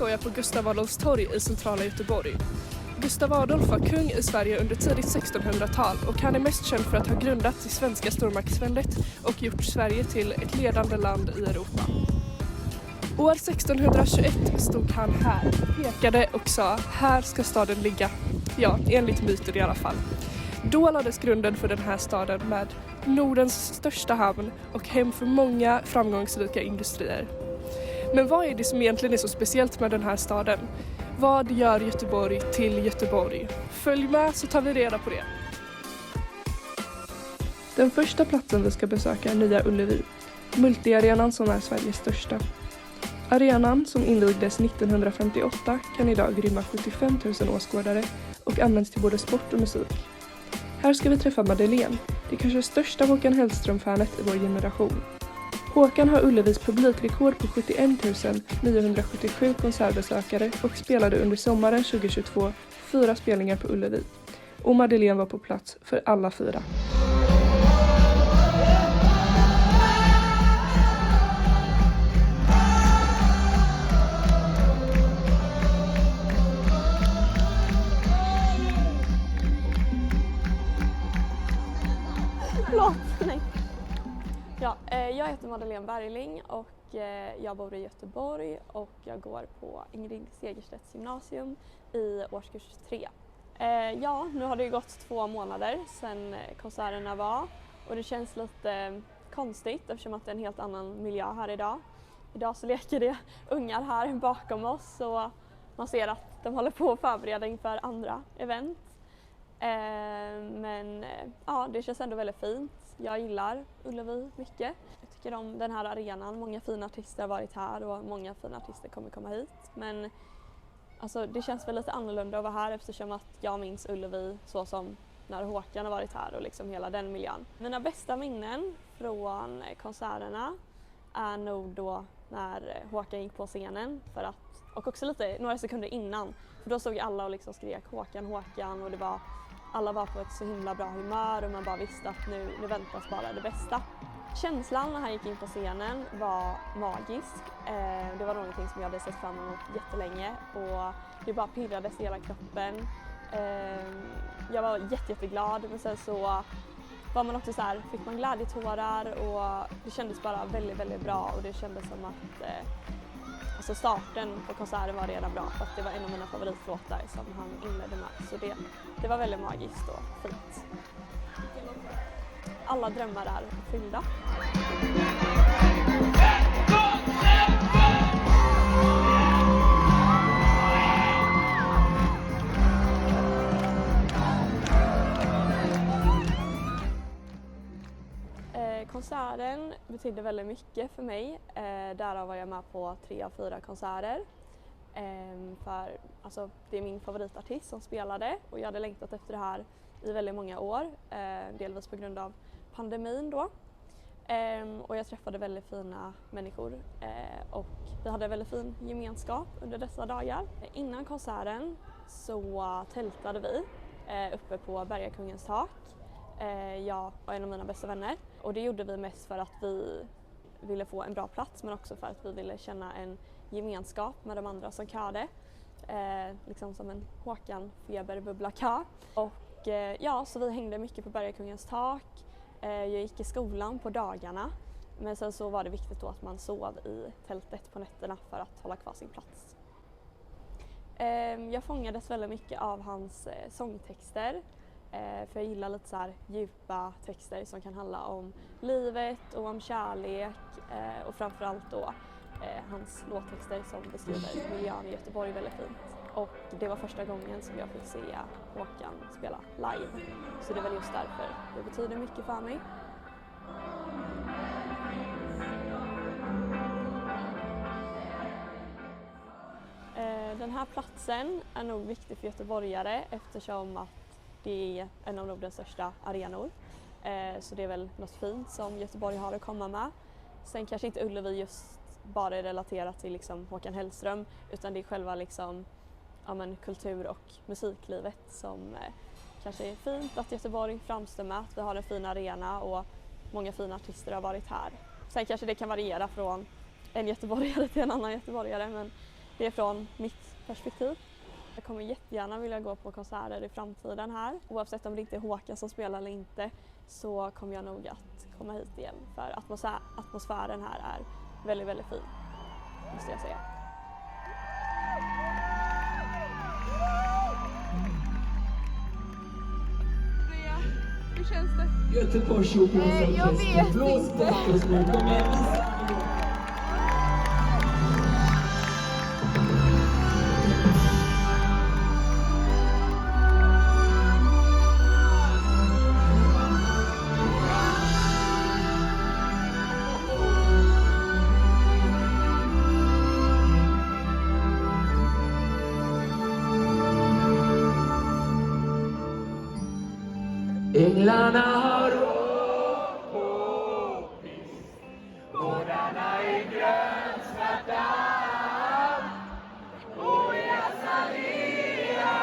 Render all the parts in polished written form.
står jag på Gustav Adolfs torg i centrala Göteborg. Gustav Adolf var kung i Sverige under tidigt 1600-tal och han är mest känd för att ha grundat det svenska stormaktsväldet och gjort Sverige till ett ledande land i Europa. År 1621 stod han här, pekade och sa här ska staden ligga. Ja, enligt myten i alla fall. Då lades grunden för den här staden med Nordens största hamn och hem för många framgångsrika industrier. Men vad är det som egentligen är så speciellt med den här staden? Vad gör Göteborg till Göteborg? Följ med så tar vi reda på det. Den första platsen vi ska besöka är Nya Ullevi, multiarenan som är Sveriges största. Arenan, som invigdes 1958, kan idag rymma 75 000 åskådare och används till både sport och musik. Här ska vi träffa Madeleine, det kanske största Håkan Hellström-fanet i vår generation. Håkan har Ullevis publikrekord på 71 977 konsertbesökare och spelade under sommaren 2022 4 spelningar på Ullevi. Och Madeleine var på plats för alla 4. Ja, jag heter Madeleine Bergling och jag bor i Göteborg och jag går på Ingrid Segerstedts gymnasium i årskurs 3. Ja, nu har det gått 2 månader sedan konserterna var och det känns lite konstigt eftersom att det är en helt annan miljö här idag. Idag så leker det ungar här bakom oss och man ser att de håller på att förbereda inför andra event. Men ja, det känns ändå väldigt fint. Jag gillar Ullevi mycket. Jag tycker om den här arenan. Många fina artister har varit här och många fina artister kommer komma hit. Men alltså, det känns väl lite annorlunda att vara här eftersom att jag minns Ullevi så som när Håkan har varit här och liksom hela den miljön. Mina bästa minnen från konserterna är nog då när Håkan gick på scenen och också lite några sekunder innan. För då stod alla och liksom skrek Håkan, Håkan och alla var på ett så himla bra humör och man bara visste att nu väntas bara det bästa. Känslan när han gick in på scenen var magisk. Det var någonting som jag hade sett fram emot jättelänge och det bara pirrades i hela kroppen. Jag var jätteglad men sen så var man också så här, fick man glädjetårar och det kändes bara väldigt, väldigt bra och det kändes som att alltså starten på konserten var redan bra för att det var en av mina favoritlåtar som han inledde med. Så det var väldigt magiskt och fint. Alla drömmar är fyllda. Konserten betydde väldigt mycket för mig. Därav var jag med på 3 av 4 konserter. För alltså, det är min favoritartist som spelade och jag hade längtat efter det här i väldigt många år. Delvis på grund av pandemin då. Och jag träffade väldigt fina människor och vi hade väldigt fin gemenskap under dessa dagar. Innan konserten så tältade vi uppe på Bergakungens tak. Jag och en av mina bästa vänner och det gjorde vi mest för att vi ville få en bra plats men också för att vi ville känna en gemenskap med de andra som körde. Liksom som en Håkan feberbubbla-kö. Och ja, så vi hängde mycket på Bergakungens tak. Jag gick i skolan på dagarna men sen så var det viktigt då att man sov i tältet på nätterna för att hålla kvar sin plats. Jag fångades väldigt mycket av hans sångtexter. För jag gillar lite så här djupa texter som kan handla om livet och om kärlek och framförallt då hans låttexter som beskriver miljön i Göteborg väldigt fint. Och det var första gången som jag fick se Håkan spela live. Så det är väl just därför det betyder mycket för mig. Den här platsen är nog viktig för göteborgare eftersom att det är en av Nordens största arenor. Så det är väl något fint som Göteborg har att komma med. Sen kanske inte Ullevi just bara är relaterat till liksom Håkan Hellström utan det är själva liksom, kultur- och musiklivet som kanske är fint att Göteborg framstår med. Att vi har en fin arena och många fina artister har varit här. Sen kanske det kan variera från en göteborgare till en annan göteborgare men det är från mitt perspektiv. Jag kommer jättegärna vilja gå på konserter i framtiden här. Oavsett om det inte är Håkan som spelar eller inte så kommer jag nog att komma hit igen. För atmosfären här är väldigt, väldigt fin, måste jag säga. Hur känns det? Göteborgsoperans jag vet Blås bakom nu, kom igen. Änglarna har åkt på pist, gårdarna är grönsvarta och i Azalea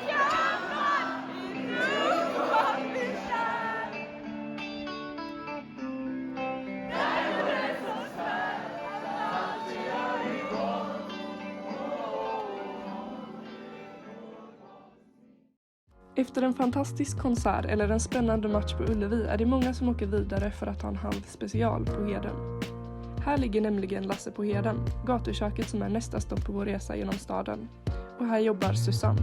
kan man inte vara kär. Där är det så svårt att allt gör igång. Efter en fantastisk konsert eller en spännande match på Ullevi är det många som åker vidare för att ta en halv special på Heden. Här ligger nämligen Lasse på Heden, gatuköket som är nästa stopp på vår resa genom staden. Och här jobbar Susanne.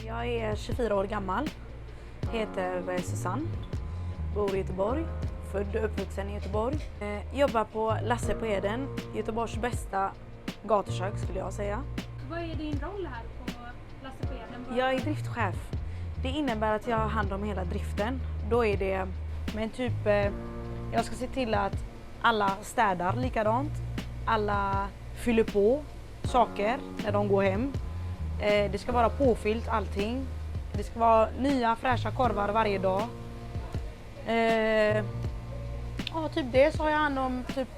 Jag är 24 år gammal, heter Susanne, bor i Göteborg, född och uppvuxen i Göteborg. Jobbar på Lasse på Heden, Göteborgs bästa gatukök skulle jag säga. Vad är din roll här på Lasse på Heden? Jag är driftchef. Det innebär att jag har hand om hela driften. Då är det men typ, jag ska se till att alla städar likadant. Alla fyller på saker när de går hem. Det ska vara påfyllt allting. Det ska vara nya fräscha korvar varje dag. Ja, typ det så har jag hand om, typ,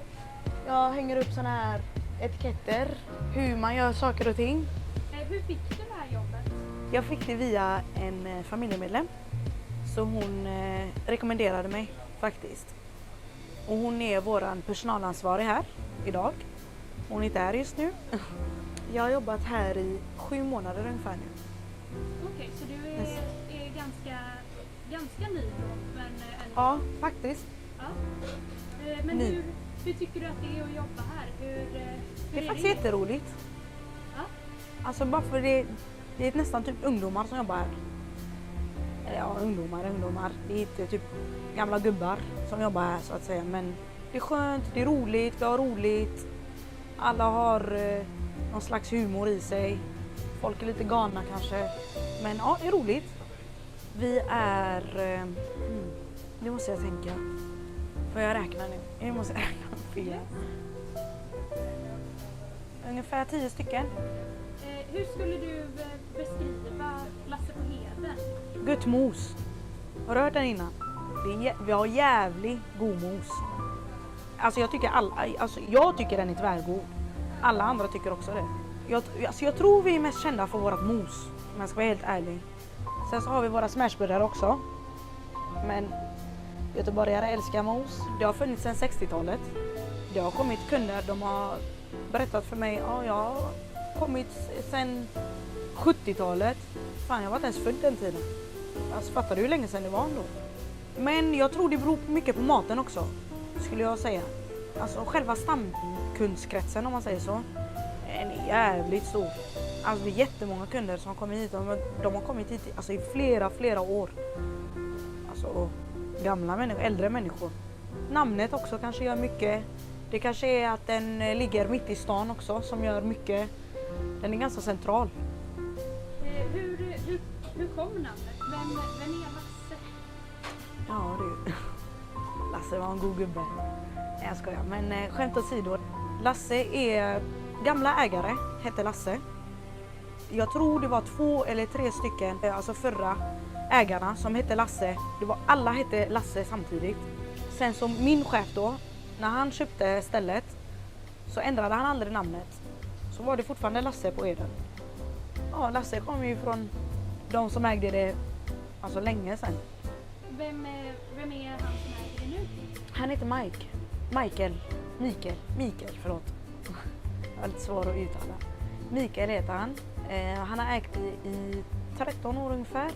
jag hänger upp såna här etiketter, hur man gör saker och ting. Hur fick du det här jobbet? Jag fick det via en familjemedlem, så hon rekommenderade mig faktiskt. Och hon är våran personalansvarig här idag. Hon är inte här just nu. Jag har jobbat här i 7 månader ungefär nu. Okej, så du är ganska ny då? Men, Ja, faktiskt. Ja. Men Ny. hur tycker du att det är att jobba här? Det är faktiskt jätteroligt. Ja. Alltså bara för det är nästan typ ungdomar som jobbar här. Eller ja, ungdomar. Det är inte typ gamla gubbar som jobbar här så att säga. Men det är skönt, det är roligt, vi har roligt. Alla har någon slags humor i sig. Folk är lite galna kanske. Men ja, det är roligt. Vi är... det måste jag tänka. Får jag räkna nu? Jag måste räkna fel. Ungefär 10 stycken. Hur skulle du beskriva Lasse på Heden? Gött mos. Har du hört den innan? Vi har jävligt god mos. Alltså jag tycker den är tvärgod. Alla andra tycker också det. Jag tror vi är mest kända för vårat mos, om jag ska vara helt ärlig. Sen så har vi våra smashburgare också. Men göteborgare älskar mos. Det har funnits sedan 60-talet. Det har kommit kunder, de har berättat för mig, jag har kommit sedan 70-talet. Fan, jag var inte ens född den tiden. Alltså, fattar du hur länge sedan det var ändå? Men jag tror det beror mycket på maten också, skulle jag säga. Alltså själva stamkundskretsen, om man säger så, är jävligt stor. Alltså det är jättemånga kunder som har kommit hit. De har kommit hit alltså, i flera år. Alltså gamla människor, äldre människor. Namnet också kanske gör mycket. Det kanske är att den ligger mitt i stan också som gör mycket. Den är ganska central. Hur kom namnet? Vem är Lasse? Ja du. Lasse var en god gubbe. Nej, jag skojar. Men skämt åsido. Lasse är gamla ägare, hette Lasse. Jag tror det var 2 eller 3 stycken, alltså förra ägarna som hette Lasse. Alla hette Lasse samtidigt. Sen som min chef då, när han köpte stället så ändrade han aldrig namnet. Så var det fortfarande Lasse på Eden. Ja, Lasse kom ju från de som ägde det alltså länge sedan. Vem är han som äger det nu? Han heter Mikael, förlåt. Det var lite svår att uttala. Mikael heter han. Han har ägt i 13 år ungefär.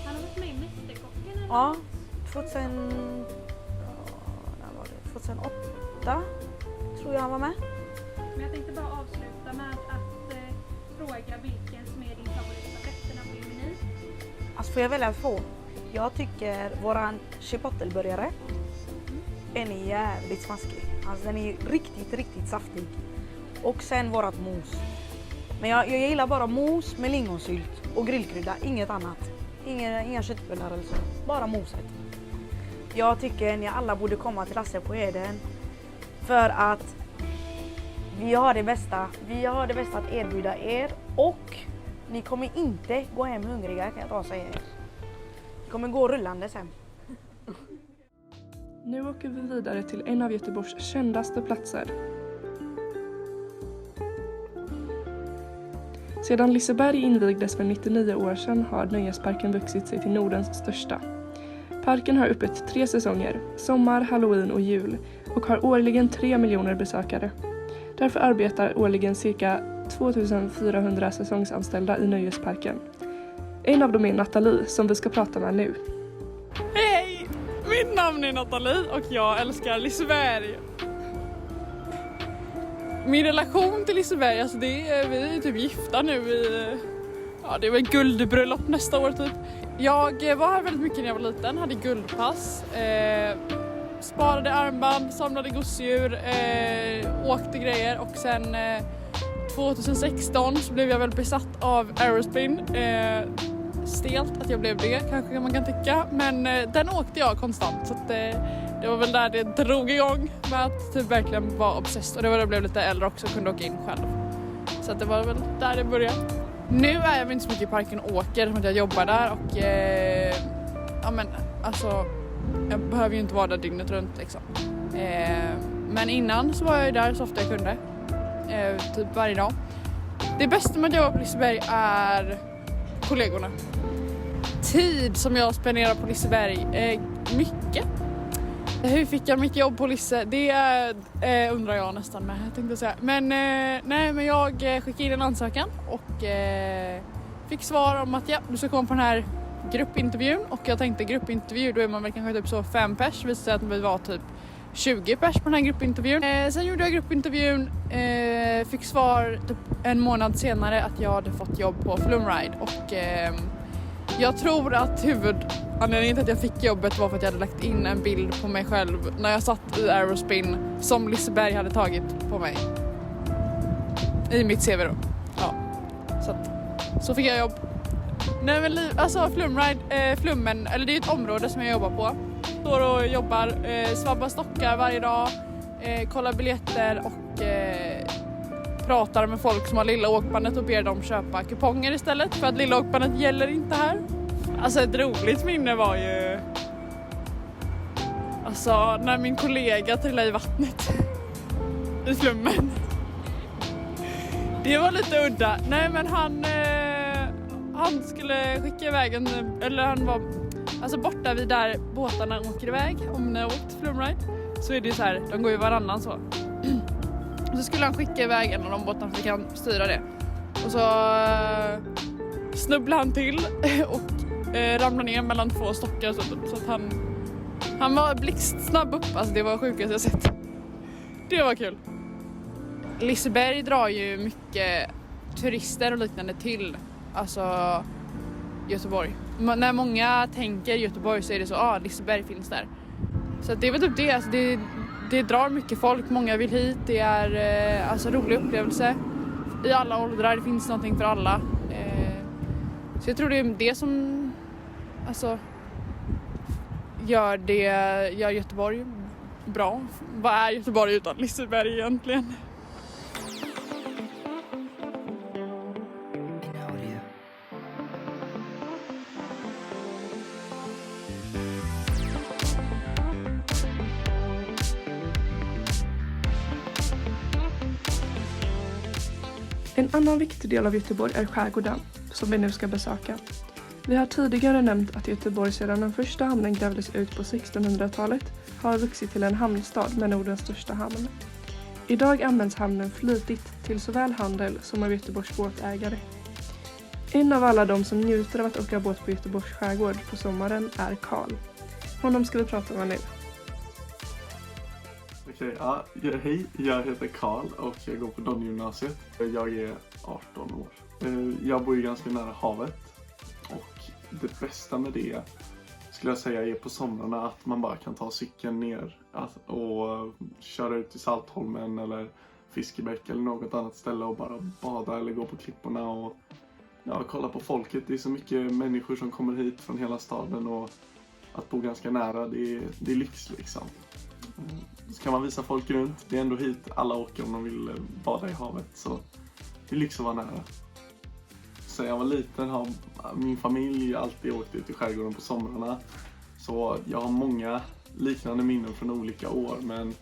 Han har varit med i Mästerkocken eller? Ja, 2008 tror jag han var med. Men jag tänkte bara avsluta med att fråga vilken som är din favoriträtterna på din meny. Alltså får jag välja två? Jag tycker våran chipotle-burgare, den är jävligt smaskig. Alltså den är riktigt saftig. Och sen vårat mos. Men jag gillar bara mos med lingonsylt och grillkrydda, inget annat. Inga köttbullar eller så, bara moset. Jag tycker ni alla borde komma till Lasse på Eden. För att vi har det bästa att erbjuda er. Och ni kommer inte gå hem hungriga, kan jag ta och säga er. Ni kommer gå rullande sen. Nu åker vi vidare till en av Göteborgs kändaste platser. Sedan Liseberg invigdes för 99 år sedan har nöjesparken vuxit sig till Nordens största. Parken har öppet 3 säsonger, sommar, halloween och jul, och har årligen 3 miljoner besökare. Därför arbetar årligen cirka 2400 säsongsanställda i nöjesparken. En av dem är Nathalie, som vi ska prata med nu. Hej! Mitt namn är Nathalie och jag älskar Liseberg. Min relation till Liseberg, alltså vi är typ gifta nu det är väl guldbröllop nästa år typ. Jag var här väldigt mycket när jag var liten, hade guldpass, sparade armband, samlade gosedjur, åkte grejer och sen 2016 så blev jag väl besatt av Aerospin. Stelt att jag blev det, kanske man kan tycka, men den åkte jag konstant så att det var väl där det drog igång med att typ verkligen vara obsessed, och det var då jag blev lite äldre också och kunde åka in själv. Så att det var väl där det började. Nu är jag inte så mycket i parken och åker för att jag jobbar där och jag behöver ju inte vara där dygnet runt liksom. Men innan så var jag ju där så ofta jag kunde, typ varje dag. Det bästa med att jobba på Liseberg är kollegorna. Tid som jag spenderar på Liseberg är mycket. Hur fick jag mitt jobb på Lisse? Det undrar jag nästan med, jag tänkte säga. Men jag skickade in en ansökan och fick svar om att du ska komma på den här gruppintervjun. Och jag tänkte gruppintervju, då är man väl kanske typ så 5 pers. Visade sig att vi var typ 20 pers på den här gruppintervjun. Sen gjorde jag gruppintervjun, fick svar typ en månad senare att jag hade fått jobb på Flumride. Och jag tror att huvudanledningen till att jag fick jobbet var för att jag hade lagt in en bild på mig själv när jag satt i Aerospin som Liseberg hade tagit på mig. I mitt CV då. Ja. Så fick jag jobb. Nej men Flumride, Flummen, eller det är ett område som jag jobbar på. Står och jobbar, svabbar stockar varje dag, kollar biljetter och pratar med folk som har Lilla Åkbandet och ber dem köpa kuponger istället, för att Lilla Åkbandet gäller inte här. Alltså ett roligt minne var ju när min kollega trillade i vattnet i Flummen. Det var lite udda. Nej men han skulle skicka iväg han var borta vid där båtarna åker iväg. Om ni har åkt Flumride så är det så här, de går ju varannan så. Och så skulle han skicka iväg en av de båtarna så vi kan styra det. Och så snubblade han till och ramlade ner mellan 2 stockar så att han var blixtsnabb upp. Alltså det var sjukaste jag sett. Det var kul. Liseberg drar ju mycket turister och liknande till Göteborg. När många tänker Göteborg så är det så, Liseberg finns där. Så det är väl typ det, alltså det drar mycket folk, många vill hit, det är rolig upplevelse i alla åldrar, det finns någonting för alla. Så jag tror det är det som gör Göteborg bra. Vad är Göteborg utan Liseberg egentligen? En annan viktig del av Göteborg är skärgården, som vi nu ska besöka. Vi har tidigare nämnt att Göteborg sedan den första hamnen grävdes ut på 1600-talet har vuxit till en hamnstad med Nordens största hamn. Idag används hamnen flitigt till såväl handel som av Göteborgs båtägare. En av alla de som njuter av att åka båt på Göteborgs skärgård på sommaren är Karl. Honom ska vi prata med nu. Okej, hej, jag heter Karl och jag går på Donnegymnasiet. Jag är 18 år. Jag bor ju ganska nära havet och det bästa med det skulle jag säga är på somrarna att man bara kan ta cykeln ner och köra ut till Saltholmen eller Fiskebäck eller något annat ställe och bara bada eller gå på klipporna och kolla på folket. Det är så mycket människor som kommer hit från hela staden och att bo ganska nära, det är lyx liksom. Så kan man visa folk runt, det är ändå hit alla åker om de vill bada i havet, så det är lyx att vara nära. Så jag var liten har min familj alltid åkt ut i skärgården på somrarna, så jag har många liknande minnen från olika år, men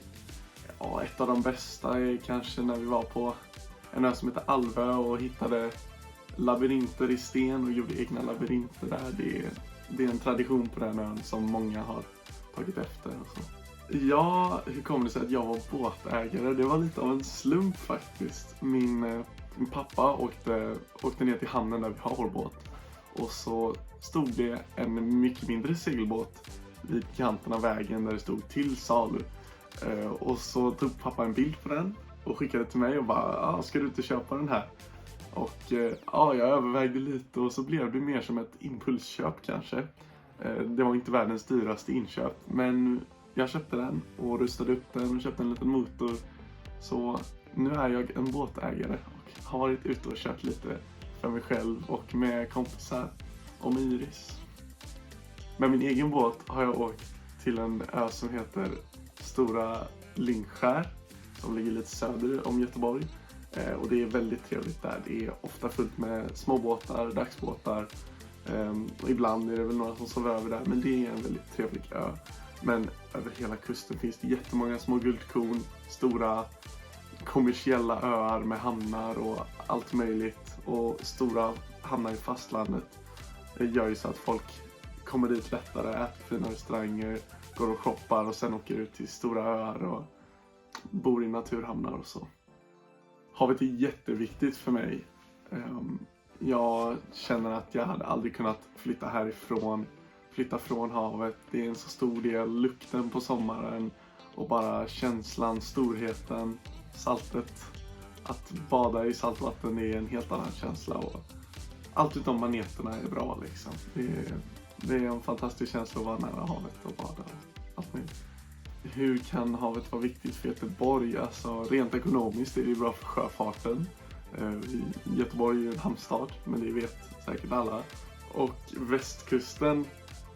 ett av de bästa är kanske när vi var på en ö som heter Alvö och hittade labyrinter i sten och gjorde egna labyrinter där. Det är en tradition på den ön som många har tagit efter. Och så. Ja, hur kom det sig att jag var båtägare? Det var lite av en slump faktiskt. Min pappa åkte ner till hamnen där vi har vår båt. Och så stod det en mycket mindre segelbåt vid kanten av vägen där det stod till salu. Och så tog pappa en bild på den och skickade till mig och bara, ska du inte köpa den här? Och jag övervägde lite och så blev det mer som ett impulsköp kanske. Det var inte världens dyraste inköp, men jag köpte den och rustade upp den och köpte en liten motor. Så nu är jag en båtägare och har varit ute och kört lite för mig själv och med kompisar och med Iris. Med min egen båt har jag åkt till en ö som heter Stora Lyngskär som ligger lite söder om Göteborg. Och det är väldigt trevligt där. Det är ofta fullt med småbåtar, dagsbåtar. Och ibland är det väl några som sover över där. Men det är en väldigt trevlig ö. Men över hela kusten finns det jättemånga små guldkorn. Stora kommersiella öar med hamnar och allt möjligt. Och stora hamnar i fastlandet. Det gör ju så att folk kommer dit lättare, äter fina restauranger, går och shoppar och sen åker ut till stora öar och bor i naturhamnar och så. Havet är jätteviktigt för mig. Jag känner att jag hade aldrig kunnat flytta från havet. Det är en så stor del, lukten på sommaren och bara känslan, storheten, saltet. Att bada i saltvatten är en helt annan känsla och allt utom maneterna är bra liksom. Det är en fantastisk känsla att vara nära havet och bada. Allt möjligt. Hur kan havet vara viktigt för Göteborg? Alltså rent ekonomiskt är det bra för sjöfarten. Göteborg är ju en hamnstad, men det vet säkert alla. Och västkusten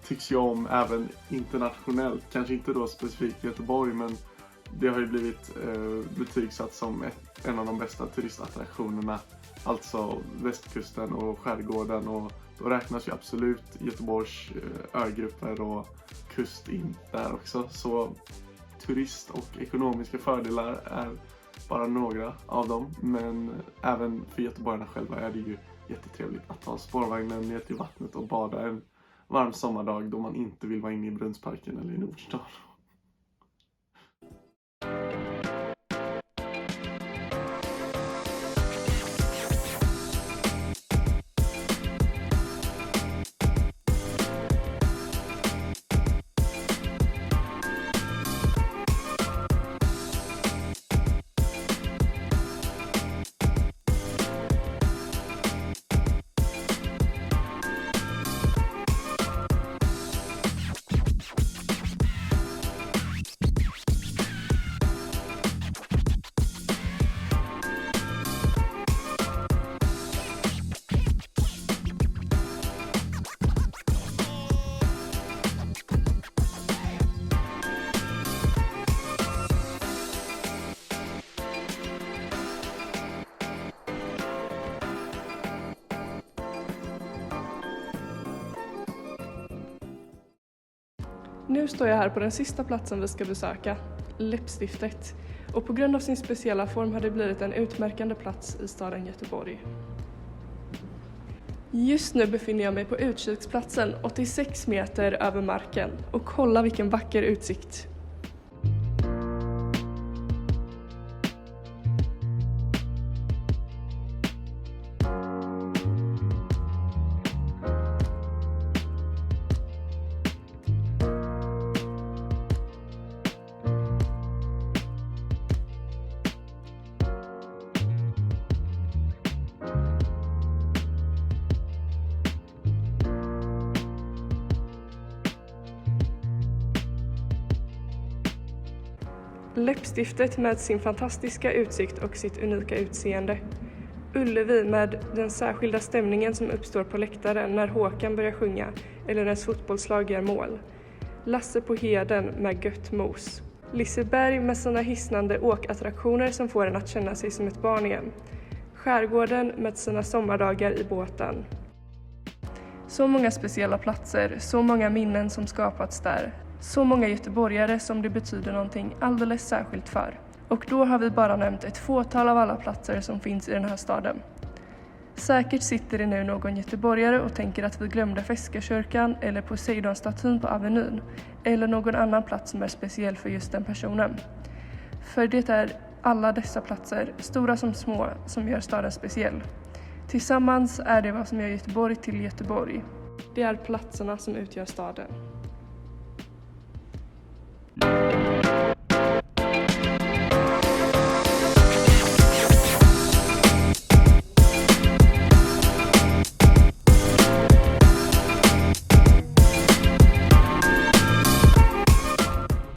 tycks jag om även internationellt. Kanske inte då specifikt Göteborg, men det har ju blivit betygsatt som en av de bästa turistattraktionerna. Alltså västkusten och skärgården, och då räknas ju absolut Göteborgs ögrupper och kust in där också. Så turist- och ekonomiska fördelar är bara några av dem. Men även för göteborgarna själva är det ju jättetrevligt att ta spårvagnen ner till vattnet och bada en varm sommardag då man inte vill vara inne i Brunnsparken eller i Nordstan. Nu står jag här på den sista platsen vi ska besöka, Läppstiftet. Och på grund av sin speciella form har det blivit en utmärkande plats i staden Göteborg. Just nu befinner jag mig på utkiksplatsen 86 meter över marken och kolla vilken vacker utsikt. Läppstiftet med sin fantastiska utsikt och sitt unika utseende. Ullevi med den särskilda stämningen som uppstår på läktaren när Håkan börjar sjunga eller när fotbollslag gör mål. Lasse på Heden med gött mos. Liseberg med sina hisnande åkattraktioner som får en att känna sig som ett barn igen. Skärgården med sina sommardagar i båten. Så många speciella platser, så många minnen som skapats där. Så många göteborgare som det betyder någonting alldeles särskilt för. Och då har vi bara nämnt ett fåtal av alla platser som finns i den här staden. Säkert sitter det nu någon göteborgare och tänker att vi glömde Feskekyrkan eller Poseidonstatyn på Avenyn. Eller någon annan plats som är speciell för just den personen. För det är alla dessa platser, stora som små, som gör staden speciell. Tillsammans är det vad som gör Göteborg till Göteborg. Det är platserna som utgör staden.